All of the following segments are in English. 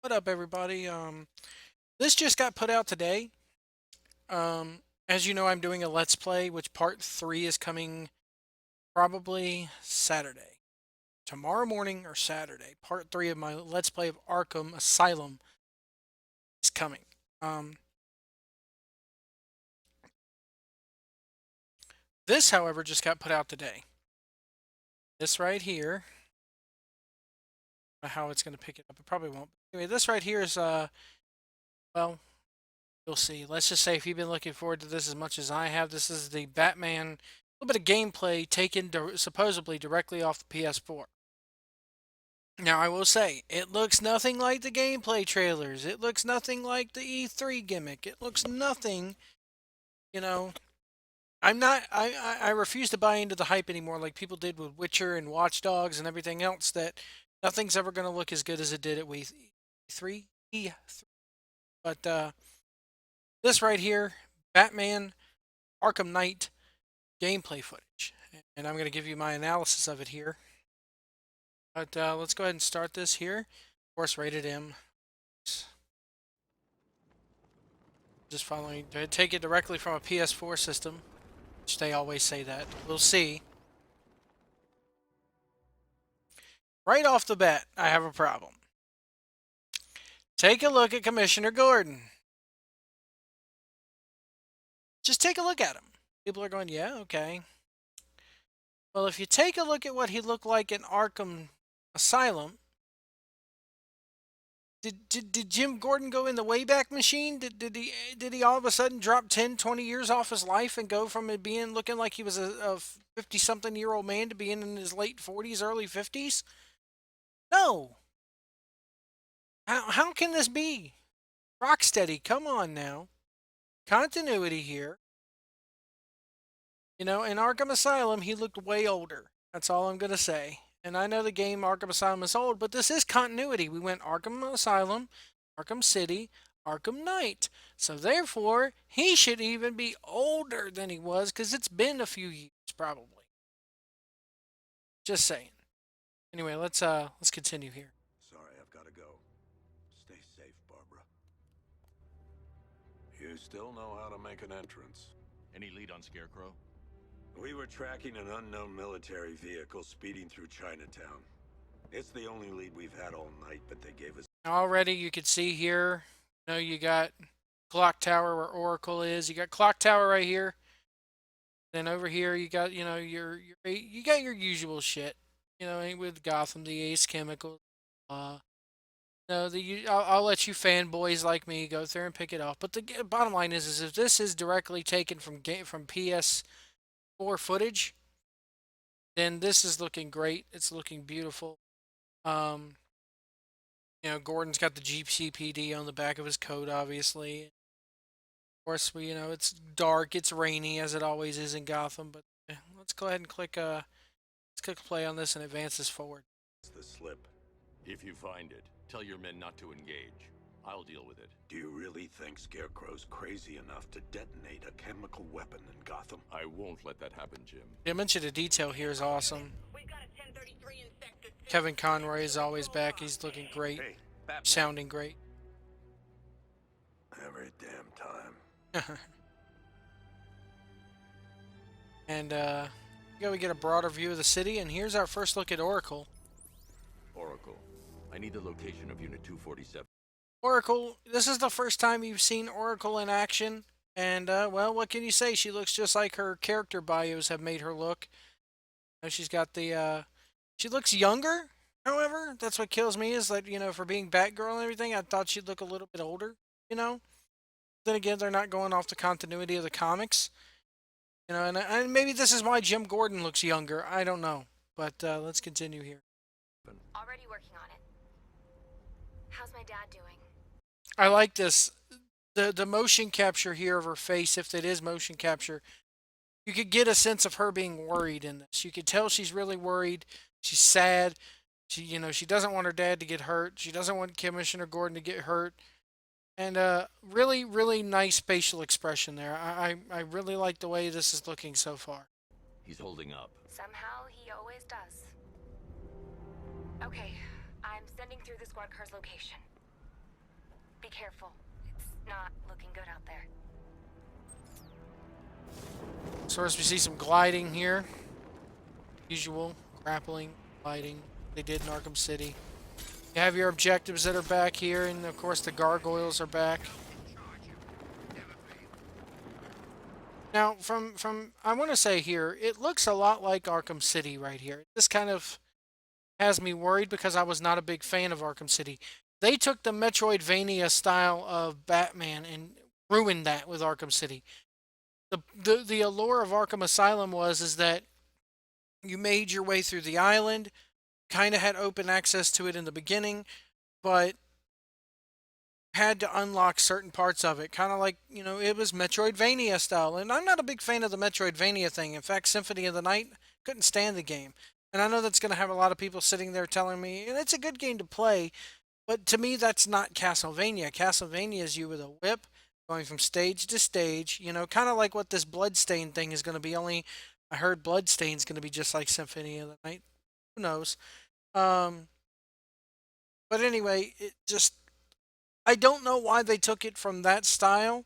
What up, everybody? This just got put out today. As you know, I'm doing a Let's Play, which part 3 is coming probably Saturday. Tomorrow morning or Saturday. Part 3 of my Let's Play of Arkham Asylum is coming. This, however, just got put out today. This right here. I don't know how it's going to pick it up. It probably won't. Anyway, this right here is, well, you'll see. Let's just say if you've been looking forward to this as much as I have, this is the Batman, a little bit of gameplay taken supposedly directly off the PS4. Now, I will say, it looks nothing like the gameplay trailers. It looks nothing like the E3 gimmick. It looks nothing, you know. I refuse to buy into the hype anymore like people did with Witcher and Watch Dogs and everything else, that nothing's ever going to look as good as it did at E3. E3. But, this right here, Batman Arkham Knight gameplay footage. And I'm going to give you my analysis of it here. But let's go ahead and start this here. Of course, rated M. Just following, take it directly from a PS4 system, which they always say that. We'll see. Right off the bat, I have a problem. Take a look at Commissioner Gordon. Just take a look at him. People are going, yeah, okay. Well, if you take a look at what he looked like in Arkham Asylum, did Jim Gordon go in the Wayback Machine? Did he all of a sudden drop 10, 20 years off his life and go from it being looking like he was a 50-something-year-old man to being in his late 40s, early 50s? No. How can this be? Rocksteady, come on now. Continuity here. You know, in Arkham Asylum, he looked way older. That's all I'm going to say. And I know the game Arkham Asylum is old, but this is continuity. We went Arkham Asylum, Arkham City, Arkham Knight. So therefore, he should even be older than he was because it's been a few years probably. Just saying. Anyway, let's continue here. Sorry, I've got to go. Stay safe, Barbara. You still know how to make an entrance. Any lead on Scarecrow? We were tracking an unknown military vehicle speeding through Chinatown. It's the only lead we've had all night, but they gave us... Already you can see here, you know, you got Clock Tower where Oracle is. You got Clock Tower right here. Then over here you got, you know, you got your usual shit. You know, with Gotham, the Ace Chemical. No, I'll let you fanboys like me go through and pick it off. But the bottom line is if this is directly taken from PS4 footage, then this is looking great. It's looking beautiful. Um, you know, Gordon's got the GCPD on the back of his coat, obviously. Of course, you know, it's dark, it's rainy, as it always is in Gotham. But let's go ahead and let's click play on this and advance this forward. the slip. If you find it, tell your men not to engage. I'll deal with it. Do you really think Scarecrow's crazy enough to detonate a chemical weapon in Gotham? I won't let that happen, Jim. The mention of detail here is awesome. Kevin Conroy is always back. He's looking great, sounding great. Every damn time. And we get a broader view of the city, and here's our first look at Oracle. Oracle, I need the location of Unit 247. Oracle, this is the first time you've seen Oracle in action, and well, what can you say? She looks just like her character bios have made her look. You know, she's got the she looks younger. However, that's what kills me is that, you know, for being Batgirl and everything, I thought she'd look a little bit older. You know, then again, they're not going off the continuity of the comics. You know, and maybe this is why Jim Gordon looks younger. I don't know, but let's continue here. Already working on it. How's my dad doing? I like this. The motion capture here of her face, if it is motion capture, you could get a sense of her being worried in this. You could tell she's really worried. She's sad. You know, she doesn't want her dad to get hurt. She doesn't want Commissioner Gordon to get hurt. And really, really nice facial expression there. I really like the way this is looking so far. He's holding up. Somehow he always does. Okay, I'm sending through the squad car's location. Be careful. It's not looking good out there. So as we see some gliding here. Usual grappling, gliding. They did in Arkham City. You have your objectives that are back here, and of course the gargoyles are back. Now, from I want to say here, it looks a lot like Arkham City right here. This kind of has me worried because I was not a big fan of Arkham City. They took the Metroidvania style of Batman and ruined that with Arkham City. The allure of Arkham Asylum is that you made your way through the island, kind of had open access to it in the beginning, but had to unlock certain parts of it, kind of like, it was Metroidvania style. And I'm not a big fan of the Metroidvania thing. In fact, Symphony of the Night, couldn't stand the game. And I know that's going to have a lot of people sitting there telling me, and it's a good game to play, but to me, that's not Castlevania. Castlevania is you with a whip, going from stage to stage, kind of like what this Bloodstain thing is going to be, only I heard Bloodstain's going to be just like Symphony of the Night. Who knows? Um, but anyway, I don't know why they took it from that style.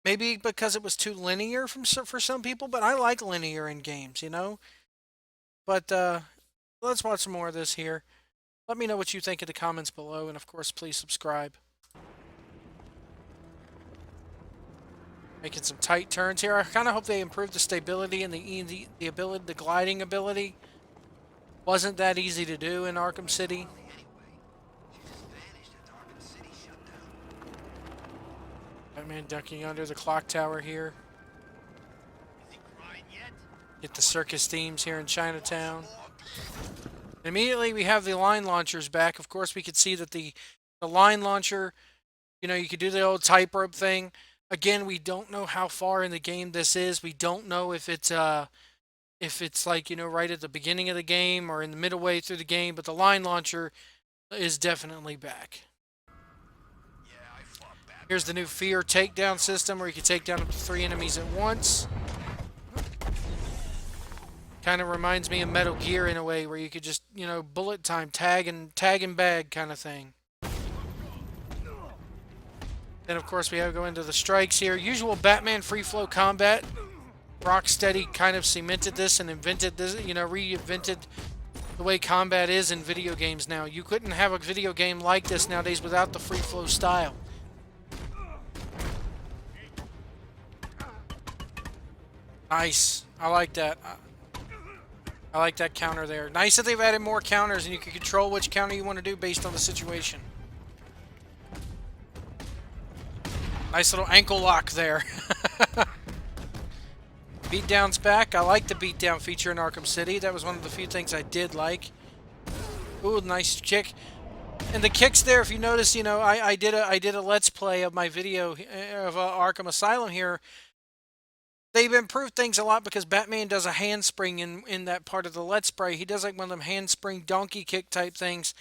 Maybe because it was too linear for some people, but I like linear in games. But let's watch some more of this here. Let me know what you think in the comments below, and of course, please subscribe. Making some tight turns here. I kind of hope they improved the stability and the ability, the gliding ability. Wasn't that easy to do in Arkham City. Batman ducking under the clock tower here. Get the circus themes here in Chinatown. Immediately we have the line launchers back. Of course, we could see that the line launcher, you could do the old tightrope thing. Again, we don't know how far in the game this is. We don't know if it's like, right at the beginning of the game or in the middle way through the game, but the line launcher is definitely back. Here's the new Fear takedown system where you can take down up to 3 enemies at once. Kind of reminds me of Metal Gear in a way where you could just, bullet time, tag and bag kind of thing. Then of course we have to go into the strikes here. Usual Batman free flow combat. Rocksteady kind of cemented this and invented this, reinvented the way combat is in video games now. You couldn't have a video game like this nowadays without the free flow style. Nice. I like that. I like that counter there. Nice that they've added more counters and you can control which counter you want to do based on the situation. Nice little ankle lock there. Beatdown's back. I like the beatdown feature in Arkham City. That was one of the few things I did like. Ooh, nice kick. And the kicks there, if you notice, I did a let's play of my video of Arkham Asylum here. They've improved things a lot because Batman does a handspring in that part of the let's play. He does like one of them handspring donkey kick type things,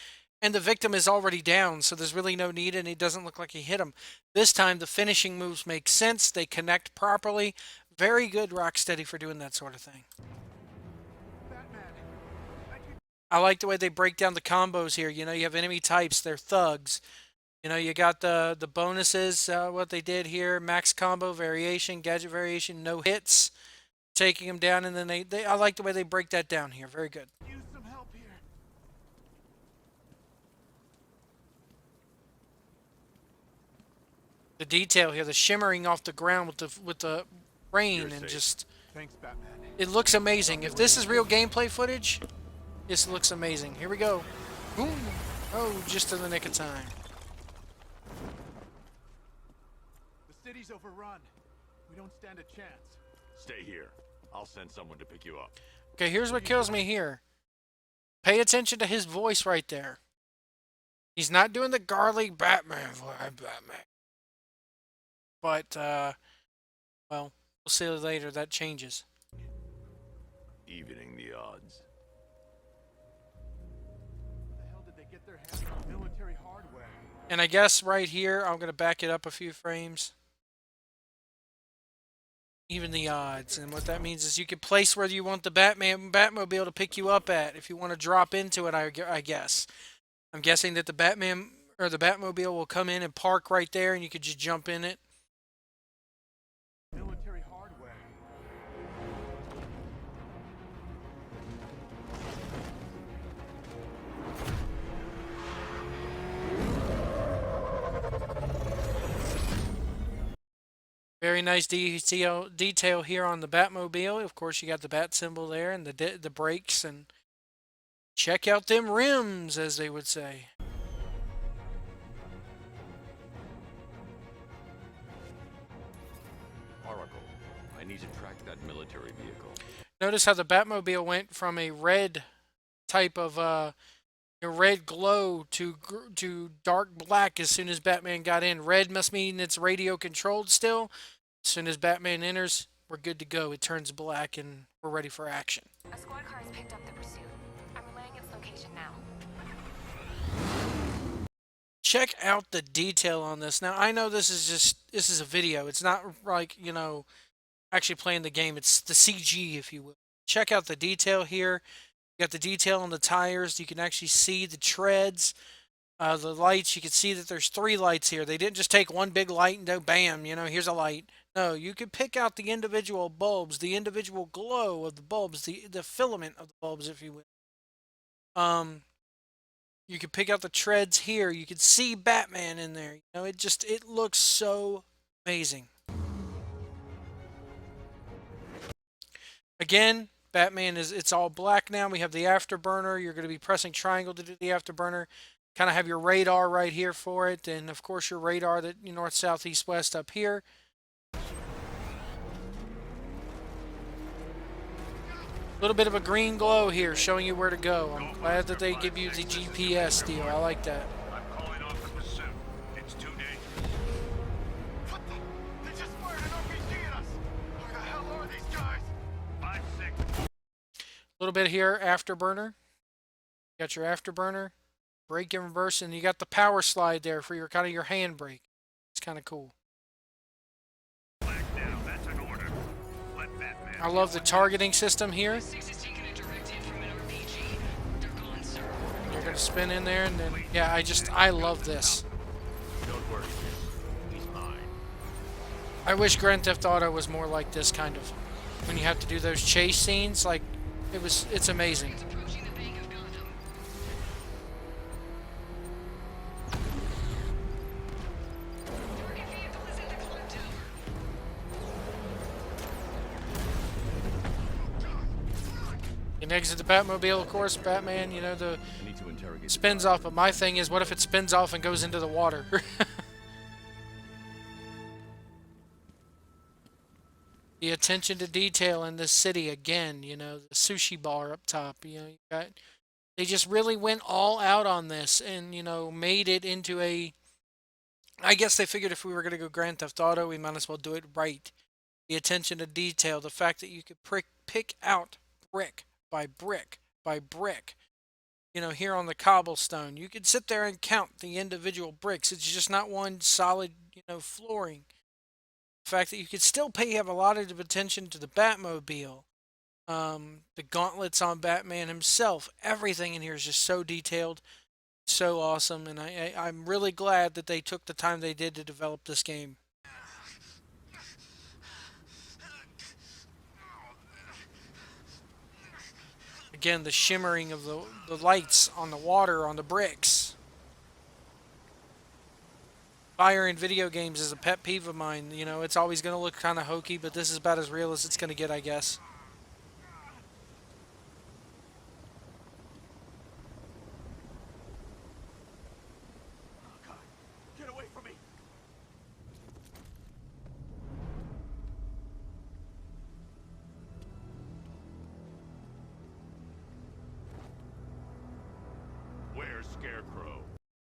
and the victim is already down, so there's really no need, and it doesn't look like he hit him. This time, the finishing moves make sense. They connect properly. Very good, Rocksteady, for doing that sort of thing. I like the way they break down the combos here. You have enemy types. They're thugs. You got the bonuses, what they did here, max combo variation, gadget variation, no hits, taking them down, and then I like the way they break that down here. Very good. Use some help here. The detail here, the shimmering off the ground with the rain and just Thanks, Batman. it looks amazing. If this is real gameplay footage, this looks amazing. Here we go. Boom. Oh, just in the nick of time. The city's overrun. We don't stand a chance. Stay here. I'll send someone to pick you up. Okay, here's what kills me here. Pay attention to his voice right there. He's not doing the garlic Batman voice. Batman. But, well, we'll see later. That changes. Evening the odds. Where the hell did they get their hands on military hardware? And I guess right here, I'm going to back it up a few frames. Even the odds. And what that means is you can place where you want the Batmobile to pick you up at if you want to drop into it, I guess. I'm guessing that the Batman or the Batmobile will come in and park right there, and you could just jump in it. Military hardware. Very nice detail here on the Batmobile. Of course, you got the bat symbol there and the brakes, and check out them rims, as they would say. Oracle, I need to track that military vehicle. Notice how the Batmobile went from a red type of a red glow to dark black as soon as Batman got in. Red must mean it's radio controlled still. As soon as Batman enters, we're good to go. It turns black and we're ready for action. A squad car has picked up the pursuit. I'm relaying its location now. Check out the detail on this. Now, I know this is a video. It's not like, actually playing the game. It's the CG, if you will. Check out the detail here. You got the detail on the tires. You can actually see the treads, the lights. You can see that there's 3 lights here. They didn't just take one big light and go bam, here's a light. No, you could pick out the individual bulbs, the individual glow of the bulbs, the filament of the bulbs, if you will. You could pick out the treads here. You could see Batman in there. It looks so amazing. Again, Batman it's all black now. We have the afterburner. You're going to be pressing triangle to do the afterburner. Kind of have your radar right here for it, and of course your radar that north, south, east, west up here. A little bit of a green glow here showing you where to go. I'm glad that they give you the GPS deal. I like that. I'm calling off the pursuit. It's too dangerous. What the? They just fired an RPG at us! Who the hell are these guys? 5-6. A little bit here, afterburner. You got your afterburner, brake in reverse, and you got the power slide there for your kind of your hand brake. It's kind of cool. Back down. That's an order. Let Batman. I love the targeting system here. You're gonna spin in there, and then I love this. Don't worry, he's mine. I wish Grand Theft Auto was more like this kind of. When you have to do those chase scenes, like it's amazing. You can exit the Batmobile, of course. Batman, I need to interrogate. spins off, but my thing is, what if it spins off and goes into the water? The attention to detail in this city again, the sushi bar up top, they just really went all out on this and, made it into I guess they figured if we were going to go Grand Theft Auto, we might as well do it right. The attention to detail, the fact that you could pick out brick by brick by brick. Here on the cobblestone, you could sit there and count the individual bricks. It's just not one solid, flooring. The fact that you could still have a lot of attention to the Batmobile, the gauntlets on Batman himself. Everything in here is just so detailed, so awesome, and I'm really glad that they took the time they did to develop this game. Again, the shimmering of the lights on the water, on the bricks. Fire in video games is a pet peeve of mine. It's always going to look kind of hokey, but this is about as real as it's going to get, I guess. Oh God! Get away from me! Where's Scarecrow?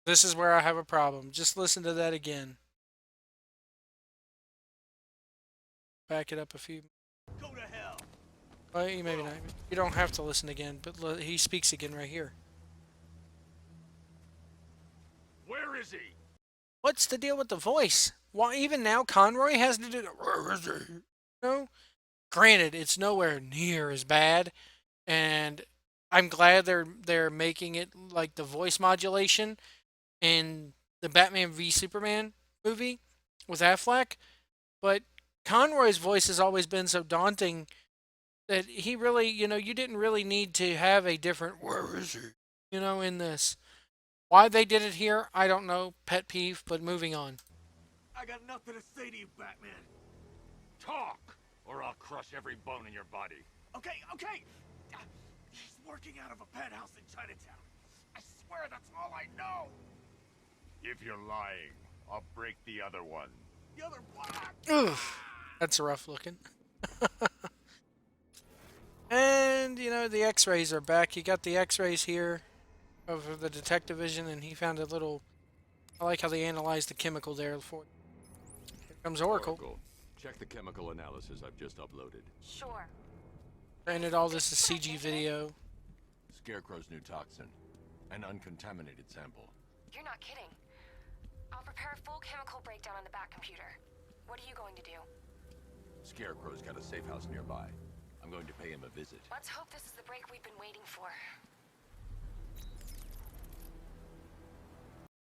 This is where I have a problem. Just listen to that again. Back it up a few. Go to hell! Well, maybe not. You don't have to listen again, but he speaks again right here. Where is he? What's the deal with the voice? Why even now Conroy has to do the where is he? Granted, it's nowhere near as bad, and I'm glad they're making it like the voice modulation in the Batman v Superman movie with Affleck, but Conroy's voice has always been so daunting that he really, you didn't really need to have a different "where is he?" in this. Why they did it here, I don't know. Pet peeve, but moving on. I got nothing to say to you, Batman. Talk, or I'll crush every bone in your body. Okay, okay. He's working out of a penthouse in Chinatown. I swear that's all I know. If you're lying, I'll break the other one. The other black. Oof, that's rough looking. And, the x-rays are back. You got the x-rays here of the detective vision, and he found a little... I like how they analyzed the chemical there. Here comes Oracle. Check the chemical analysis I've just uploaded. Sure. Granted, all this is CG video. Scarecrow's new toxin. An uncontaminated sample. You're not kidding. I'll prepare a full chemical breakdown on the back computer. What are you going to do? Scarecrow's got a safe house nearby. I'm going to pay him a visit. Let's hope this is the break we've been waiting for.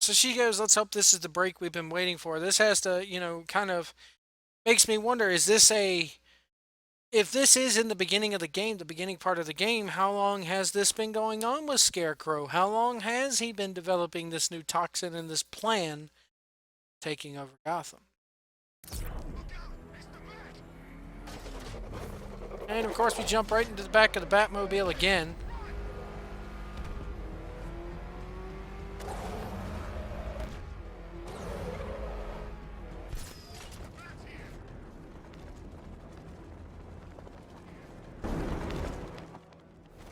So she goes, let's hope this is the break we've been waiting for. This has to, kind of makes me wonder, if this is in the beginning of the game, the beginning part of the game, how long has this been going on with Scarecrow? How long has he been developing this new toxin and this plan taking over Gotham? And of course we jump right into the back of the Batmobile again.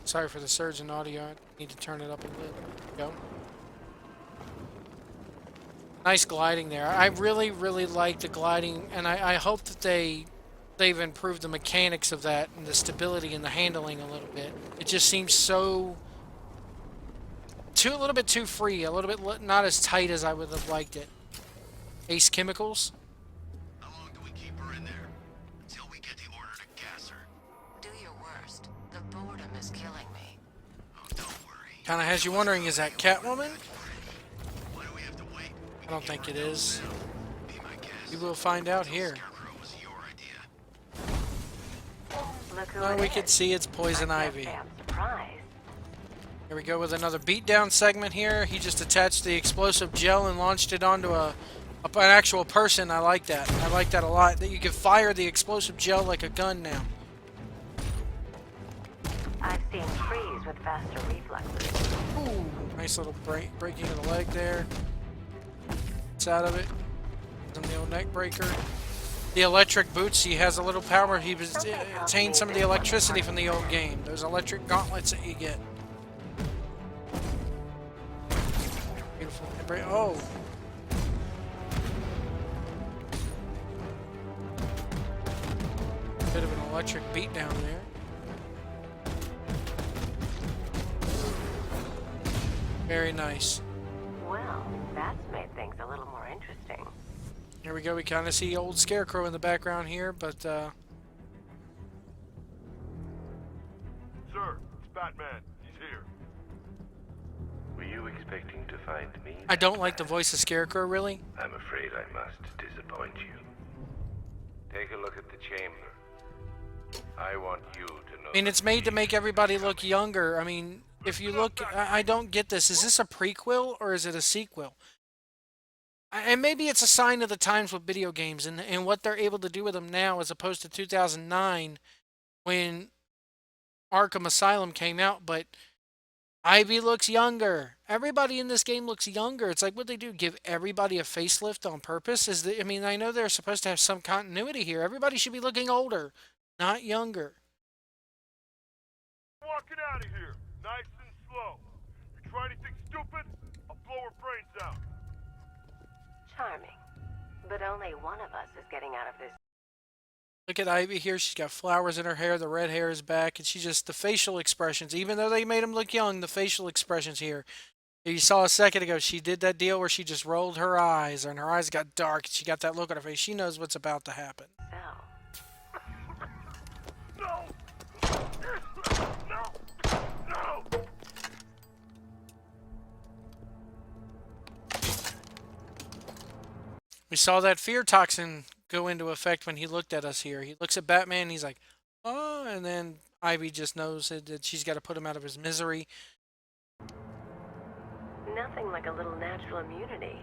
Sorry for the surge in audio. I need to turn it up a bit. There we go. Nice gliding there. I really, really like the gliding, and I hope that they've improved the mechanics of that and the stability and the handling a little bit. It just seems a little bit too free, a little bit not as tight as I would have liked it. Ace Chemicals. How long do we keep her in there? Until we get the order to gas her. Do your worst. The boredom is killing me. Oh, don't worry. Kind of has you wondering, is that Catwoman? Why do we have to wait? I don't think it is. Be my guest. You will find out here. Scarecrow was your idea. Look who Well, it we is. could see it's Poison I Ivy. can't say I'm surprised. Here we go with another beatdown segment here. He just attached the explosive gel and launched it onto an actual person. I like that. I like that a lot. That you can fire the explosive gel like a gun now. I've seen trees with faster reflexes. Ooh, nice little breaking of the leg there. It's out of it. And the old neck breaker. The electric boots, he has a little power. He was attained some of the electricity from the old game. Those electric gauntlets that you get. Beautiful. Oh. Bit of an electric beat down there. Very nice. Well, that's made things a little more interesting. Here we go. We kind of see old Scarecrow in the background here, but Sir, it's Batman. He's here. Were you expecting to find me? I don't like the voice of Scarecrow, really. I'm afraid I must disappoint you. Take a look at the chamber. I want you to know. I mean, it's made to make everybody look younger. I mean, if you look, I don't get this. Is this a prequel or is it a sequel? And maybe it's a sign of the times with video games and what they're able to do with them now as opposed to 2009 when Arkham Asylum came out, but Ivy looks younger. Everybody in this game looks younger. It's like what they do, give everybody a facelift on purpose. I mean, I know they're supposed to have some continuity here. Everybody should be looking older, not younger. Walking out of here, nice and slow. You try anything stupid, I'll blow her brains out. Charming. But only one of us is getting out of this. Look at Ivy here. She's got flowers in her hair. The red hair is back. And the facial expressions, even though they made him look young, the facial expressions here. You saw a second ago, she did that deal where she just rolled her eyes and her eyes got dark. And she got that look on her face. She knows what's about to happen. So, No! No! No! We saw that fear toxin go into effect when he looked at us here. He looks at Batman and he's like, oh, and then Ivy just knows that she's got to put him out of his misery. Nothing like a little natural immunity.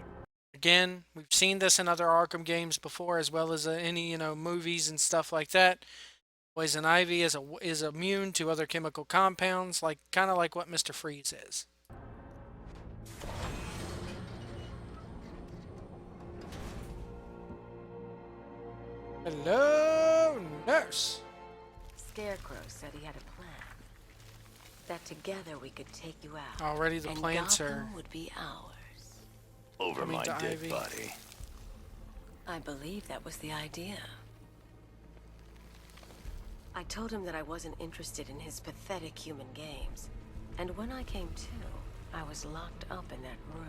Again, we've seen this in other Arkham games before, as well as any movies and stuff like that. Poison Ivy is immune to other chemical compounds, like kind of like what Mr. Freeze is. Hello, nurse. Scarecrow said he had a plan. That together we could take you out. Already the and plants Gotham are would be ours. Over coming my to dead Ivy. body. I believe that was the idea. I told him that I wasn't interested in his pathetic human games. And when I came to, I was locked up in that room.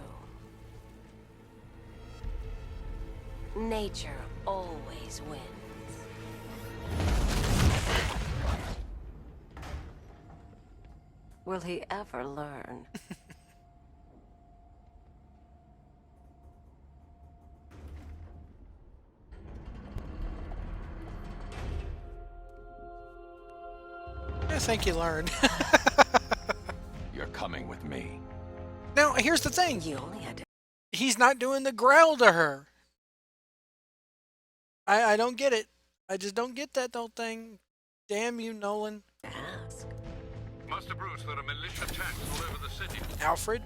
Nature always wins. Will he ever learn? I think you learned. You're coming with me. Now, here's the thing. You only had to He's not doing the growl to her. I don't get it. I just don't get that whole thing. Damn you, Nolan. ask. Master Bruce, there are militia tanks all over the city. Alfred,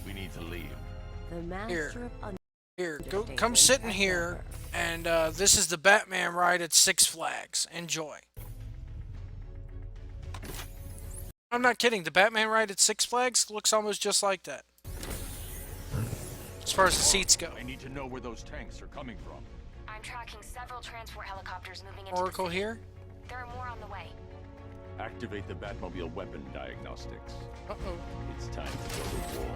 We need to leave. The master of here, come sit in here, and this is the Batman ride at Six Flags. Enjoy. I'm not kidding. The Batman ride at Six Flags looks almost just like that. As far as the seats go. I need to know where those tanks are coming from. I'm tracking several transport helicopters moving into Oracle the city. here. There are more on the way. Activate the Batmobile weapon diagnostics. Uh-oh. It's time to go to war.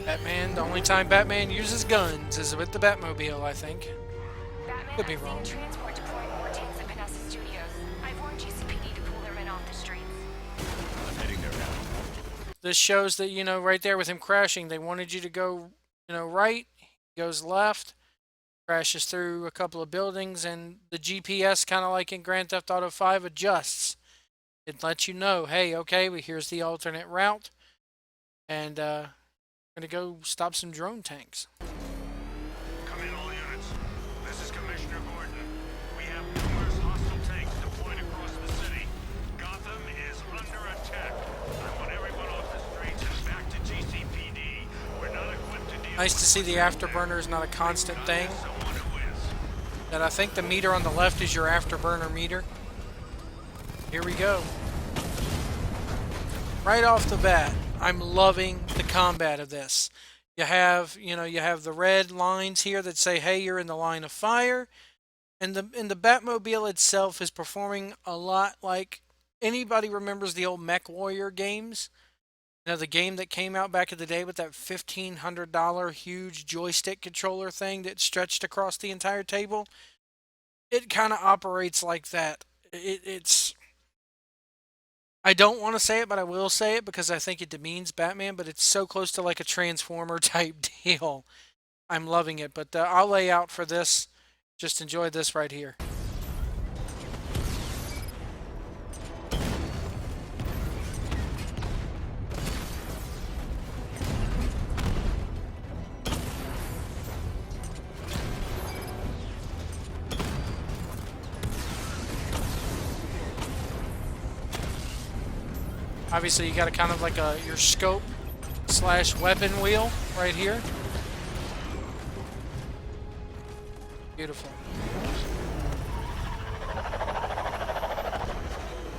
Batman, the only time Batman uses guns is with the Batmobile, I think. Batman, Could be I've wrong. seen transport deploying more tanks at Panessa Studios. I've warned GCPD to pull their men off the streets. I'm heading there now. This shows that, right there with him crashing, they wanted you to go, right. He goes left, crashes through a couple of buildings, and the GPS, kind of like in Grand Theft Auto 5, adjusts. It lets you know, hey, okay, well, here's the alternate route, and we're going to go stop some drone tanks. Come in, all units. This is Commissioner Gordon. We have numerous hostile tanks deployed across the city. Gotham is under attack. I want everyone off the streets and back to GCPD. We're not equipped to deal Nice to with see the what's out afterburner there. is not a constant God thing. has someone who is. And I think the meter on the left is your afterburner meter. Here we go. Right off the bat, I'm loving the combat of this. You have the red lines here that say, hey, you're in the line of fire. And the Batmobile itself is performing a lot like anybody remembers the old Mech Warrior games. The game that came out back in the day with that $1,500 huge joystick controller thing that stretched across the entire table. It kind of operates like that. It's... I don't want to say it, but I will say it because I think it demeans Batman, but it's so close to like a Transformer type deal. I'm loving it, but I'll lay out for this. Just enjoy this right here. Obviously, you got a kind of like your scope / weapon wheel right here. Beautiful.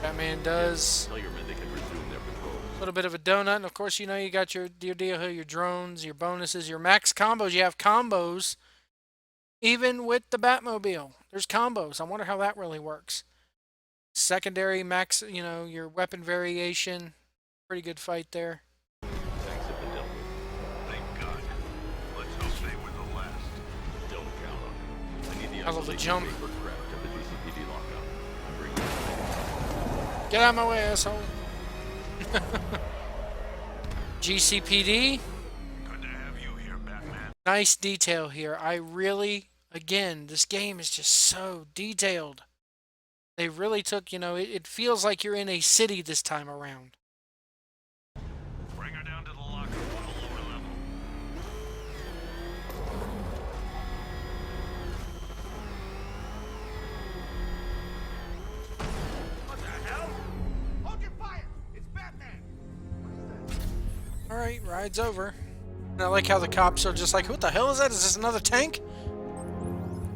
Batman does Tell your men they can resume their patrols. a little bit of a donut, and of course, you got your deal, your drones, your bonuses, your max combos. You have combos even with the Batmobile. There's combos. I wonder how that really works. Secondary max, your weapon variation. Pretty good fight there. Tanks have been dealt with. Thank God. Let's hope they were the last. Don't count on me. I need the I love the isolation jump. chamber craft at the GCPD lockup. I'm bringing it. Get out of my way, asshole. GCPD. Nice detail here. I really, again, this game is just so detailed. They really took, it feels like you're in a city this time around. Bring her down to the locker room on the lower level. What the hell? Hold your fire! It's Batman! All right, ride's over. And I like how the cops are just like, what the hell is that? Is this another tank?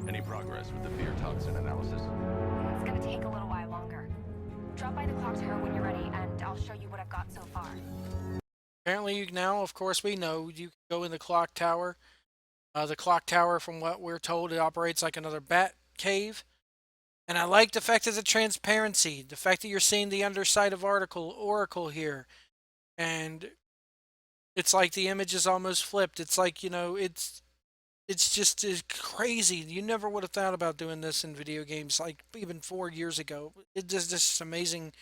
Any progress with the fear toxin analysis? It's gonna take a little while longer. Drop by the clock tower when you're ready, and I'll show you what I've got so far. Apparently, now, of course, we know you can go in the clock tower. The clock tower, from what we're told, it operates like another bat cave. And I like the fact of the transparency, the fact that you're seeing the underside of Oracle here. And it's like the image is almost flipped. It's like, it's crazy. You never would have thought about doing this in video games, like even 4 years ago. It just amazing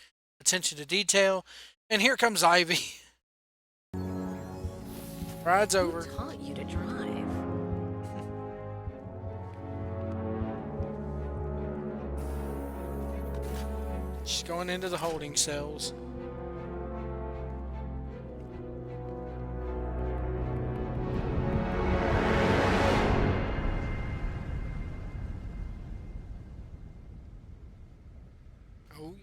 attention to detail. And here comes Ivy. Ride's Who over. taught you to drive? She's going into the holding cells. Oh.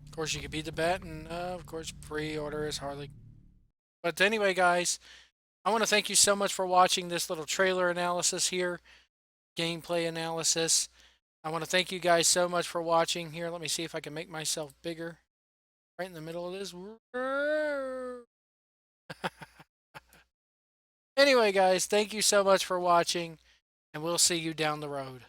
Of course, you could beat the bat, and of course, pre-order is hardly. But anyway, guys, I want to thank you so much for watching this little trailer analysis here, gameplay analysis. I want to thank you guys so much for watching here. Let me see if I can make myself bigger. Right in the middle of this. Anyway, guys, thank you so much for watching, and we'll see you down the road.